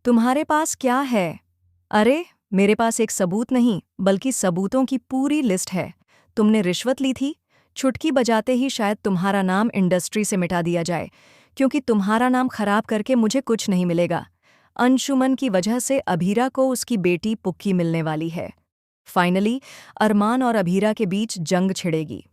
तुम्हारे पास क्या है? अरे, मेरे पास एक सबूत नहीं, बल्कि सबूतों की पूरी लिस्ट है। तुमने रिश्वत ली थी? चुटकी बजाते ही शायद तुम्हारा नाम इंडस्ट्री से मिटा दिया जाए, क्योंकि तुम्हारा नाम खराब करके मुझे कुछ नहीं मिलेगा। अंशुमन की वजह से अभीरा को उसकी बेटी पुक्की मिलने वाली है। फाइनली, अरमान और अभीरा के बीच जंग छिड़ेगी।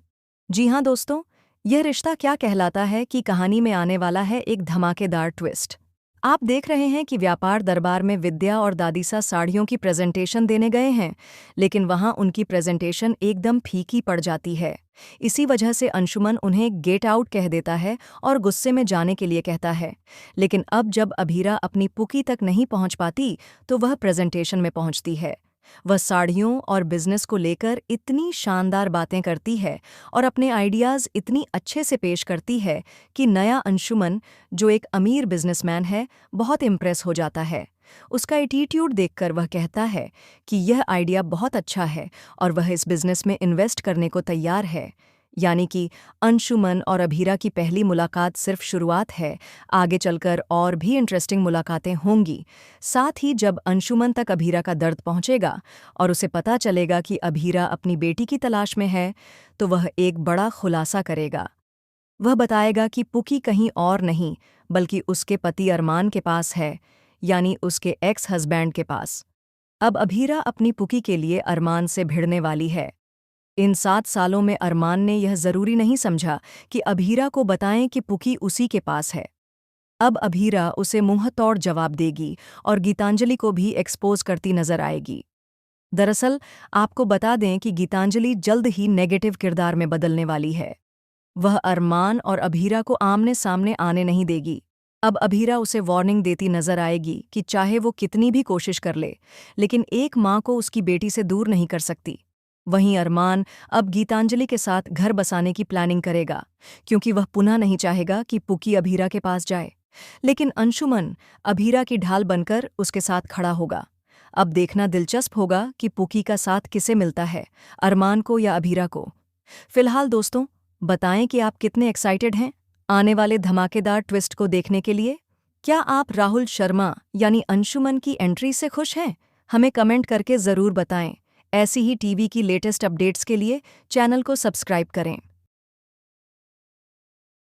जी हाँ दोस्तों, यह रिश्ता क्या कहलाता है कि कहानी में आने वाला है एक धमाकेदार ट्विस्ट। आप देख रहे हैं कि व्यापार दरबार में विद्या और दादीसा साड़ियों की प्रेजेंटेशन देने गए हैं, लेकिन वहां उनकी प्रेजेंटेशन एकदम फीकी पड़ जाती है। इसी वजह से अंशुमन उन्हें गेट आउट कह देता है और गुस्से में जाने के लिए कहता है। लेकिन अब जब अभीरा अपनी पुकी तक नहीं पहुंच पाती, तो वह प्रेजेंटेशन में पहुंचती है। वह साड़ियों और बिजनेस को लेकर इतनी शानदार बातें करती है और अपने आइडियाज़ इतनी अच्छे से पेश करती है कि नया अंशुमन, जो एक अमीर बिजनेसमैन है, बहुत इम्प्रेस हो जाता है। उसका एटीट्यूड देखकर वह कहता है कि यह आइडिया बहुत अच्छा है और वह इस बिजनेस में इन्वेस्ट करने को तैयार है। यानी कि अंशुमन और अभीरा की पहली मुलाकात सिर्फ शुरुआत है, आगे चलकर और भी इंटरेस्टिंग मुलाकातें होंगी। साथ ही जब अंशुमन तक अभीरा का दर्द पहुंचेगा और उसे पता चलेगा कि अभीरा अपनी बेटी की तलाश में है, तो वह एक बड़ा खुलासा करेगा। वह बताएगा कि पुकी कहीं और नहीं, बल्कि उसके पति अरमान के पास है, यानी उसके एक्स हस्बैंड के पास। अब अभीरा अपनी पुकी के लिए अरमान से भिड़ने वाली है। इन 7 सालों में अरमान ने यह जरूरी नहीं समझा कि अभीरा को बताएं कि पुकी उसी के पास है। अब अभीरा उसे मुंहतोड़ जवाब देगी और गीतांजलि को भी एक्सपोज करती नजर आएगी। दरअसल आपको बता दें कि गीतांजलि जल्द ही नेगेटिव किरदार में बदलने वाली है। वह अरमान और अभीरा को आमने सामने आने नहीं देगी। अब अभीरा उसे वार्निंग देती नजर आएगी कि चाहे वो कितनी भी कोशिश कर ले, लेकिन एक माँ को उसकी बेटी से दूर नहीं कर सकती। वहीं अरमान अब गीतांजलि के साथ घर बसाने की प्लानिंग करेगा, क्योंकि वह पुनः नहीं चाहेगा कि पुकी अभीरा के पास जाए। लेकिन अंशुमन अभीरा की ढाल बनकर उसके साथ खड़ा होगा। अब देखना दिलचस्प होगा कि पुकी का साथ किसे मिलता है, अरमान को या अभीरा को। फिलहाल दोस्तों, बताएं कि आप कितने एक्साइटेड हैं आने वाले धमाकेदार ट्विस्ट को देखने के लिए। क्या आप राहुल शर्मा यानी अंशुमन की एंट्री से खुश हैं? हमें कमेंट करके ज़रूर बताएं। ऐसी ही टीवी की लेटेस्ट अपडेट्स के लिए चैनल को सब्सक्राइब करें।